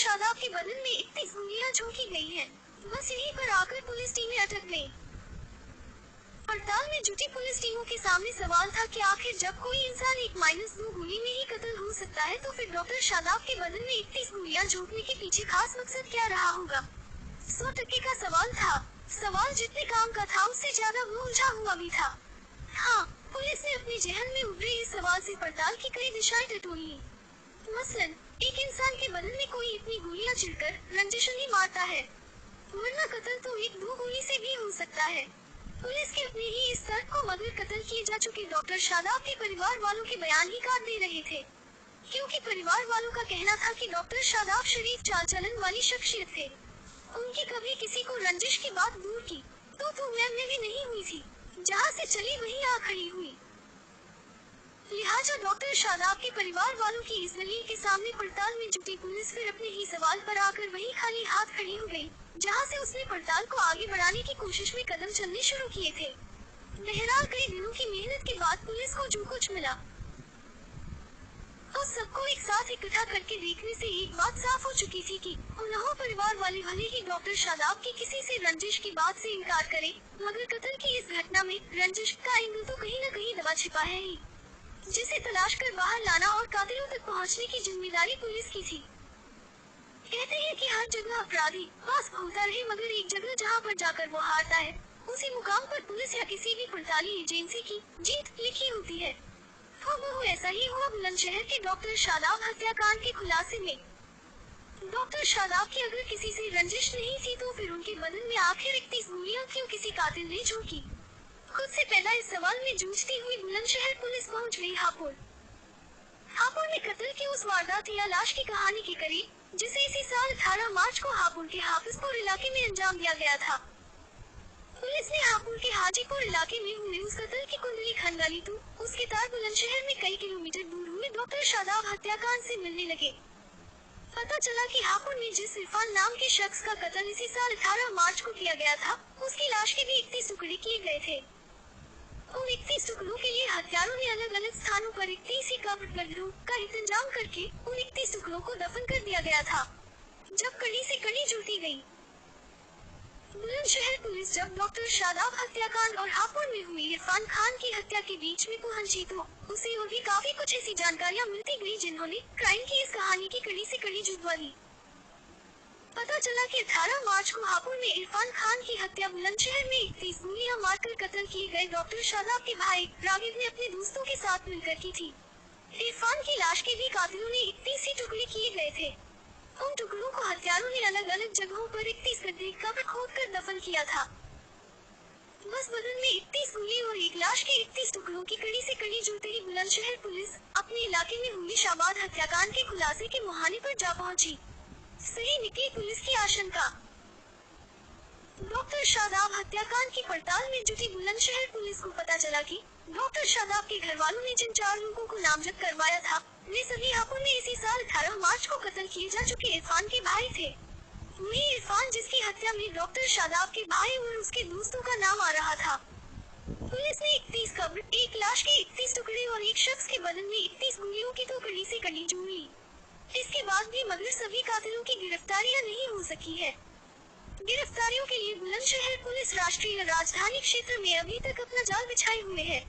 शादाब के बदन में इतनी गोलियां झोंकी गई हैं। बस यहीं पर आकर पुलिस टीमें अटक गईं। पड़ताल में जुटी पुलिस टीमों के सामने सवाल था कि आखिर जब कोई इंसान 1-2 गोली में ही कत्ल हो सकता है तो फिर डॉक्टर शादाब के बदन में इतनी गोलियां झोंकने के पीछे खास मकसद क्या रहा होगा। 100% का सवाल था। सवाल जितने काम का था उससे ज्यादा वो उलझा हुआ भी था। हाँ, पुलिस ने अपने जहन में उभरे इस सवाल से पड़ताल की कई दिशाएं टटोली। मसलन, एक इंसान के बदन में कोई इतनी गोलियां चिढ़कर रंजिश नहीं मारता है, वरना कत्ल तो 1-2 गोली से भी हो सकता है। पुलिस के अपने ही इस तर्क को मगर कत्ल किए जा चुके डॉक्टर शादाब के परिवार वालों के बयान ही काट दे रहे थे, क्योंकि परिवार वालों का कहना था कि डॉक्टर शादाब शरीफ चाल चलन वाली शख्सियत थे। उनकी कभी किसी को रंजिश की बात दूर की तो में भी नहीं हुई थी। जहाँ से चली वहीं आ खड़ी हुई। लिहाजा डॉक्टर शादाब के परिवार वालों की इस दलील के सामने पड़ताल में जुटी पुलिस फिर अपने ही सवाल पर आकर वहीं खाली हाथ खड़ी हो गई, जहाँ से उसने पड़ताल को आगे बढ़ाने की कोशिश में कदम चलने शुरू किए थे। बहरहाल कई दिनों की मेहनत के बाद पुलिस को जो कुछ मिला तो सबको एक साथ इकट्ठा करके देखने से एक बात साफ हो चुकी थी कि उन्होंने परिवार वाले भले ही डॉक्टर शादाब की किसी से रंजिश की बात से इनकार करें, मगर कत्ल की इस घटना में रंजिश का एंगल तो कहीं न कहीं दबा छिपा है ही, जिसे तलाश कर बाहर लाना और कातिलों तक पहुंचने की जिम्मेदारी पुलिस की थी। कहते हैं कि हर जगह अपराधी पास होता रहे, मगर एक जगह जहां पर जाकर वो हारता है, उसी मुकाम पर पुलिस या किसी भी पड़ताली एजेंसी की जीत लिखी होती है। तो ऐसा ही हुआ बुलंदशहर के डॉक्टर शादाब हत्याकांड के खुलासे में। डॉक्टर शादाब की अगर किसी से रंजिश नहीं थी तो फिर उनके बदन में आखिर 31 गोलियां क्यों किसी कातिल ने झोंकी। खुद से पहला इस सवाल में जूझती हुई बुलंदशहर पुलिस पहुंच गई हापुड़ में कत्ल की उस वारदात या लाश की कहानी के करीब, जिसे इसी साल 18 मार्च को हापुड़ के हाफिजपुर इलाके में अंजाम दिया गया था। पुलिस ने हापुड़ के हाजीपुर इलाके में हुए उस कत्ल की कुंडली खंगाली तो उसके तार बुलंदशहर में कई किलोमीटर दूर हुए डॉक्टर शादाब हत्याकांड से मिलने लगे। पता चला कि हापुड़ में जिस इरफान नाम के शख्स का कत्ल इसी साल 18 मार्च को किया गया था, उसकी लाश के भी 31 टुकड़े किए गए थे। उन 31 टुकड़ों के लिए हत्यारों ने अलग अलग स्थानों पर 31 कब्र का इंतजाम करके उन 31 टुकड़ों को दफन कर दिया गया था। जब कड़ी से कड़ी जुड़ती गई, बुलंदशहर पुलिस जब डॉक्टर शादाब हत्याकांड और हापुड़ में हुई इरफान खान की हत्या के बीच में पहुंची तो उसे और भी काफी कुछ ऐसी जानकारियां मिलती गई जिन्होंने क्राइम की इस कहानी की कड़ी से कड़ी जुड़वा ली। पता चला कि 18 मार्च को हापुड़ में इरफान खान की हत्या बुलंदशहर में 31 गोलियां मारकर कत्ल किए गए डॉक्टर शादाब के भाई रागिब ने अपने दोस्तों के साथ मिलकर की थी। इरफान की लाश के भी कातिलों ने 31 ही टुकड़े किए गए थे। उन टुकड़ों को हत्यारों ने अलग अलग जगहों पर 31 गड्ढे कब्र खोदकर दफन किया था। बस बदन में 31 गोली और एक लाश के 31 टुकड़ों की कड़ी से कड़ी जुड़ते ही बुलंदशहर पुलिस अपने इलाके में हुई शाबाद हत्याकांड के खुलासे के मुहाने पर जा पहुंची। सही निकली पुलिस की आशंका। डॉक्टर शादाब हत्याकांड की पड़ताल में जुटी बुलंदशहर पुलिस को पता चला कि डॉक्टर शादाब के घर वालों ने जिन 4 लोगों को नामजद करवाया था, वे सभी हापुड़ में इसी साल 18 मार्च को कत्ल किए जा चुके इरफान के भाई थे। वही इरफान जिसकी हत्या में डॉक्टर शादाब के भाई और उसके दोस्तों का नाम आ रहा था। पुलिस ने 31 कब्र, एक लाश के 31 टुकड़े और एक शख्स के बदन में 31 गोलियों की तो कड़ी से कड़ी जोड़ ली। इसके बाद भी मगर सभी कातिलों की गिरफ्तारियां नहीं हो सकी है। गिरफ्तारियों के लिए बुलंदशहर पुलिस राष्ट्रीय राजधानी क्षेत्र में अभी तक अपना जाल बिछाए हुए है।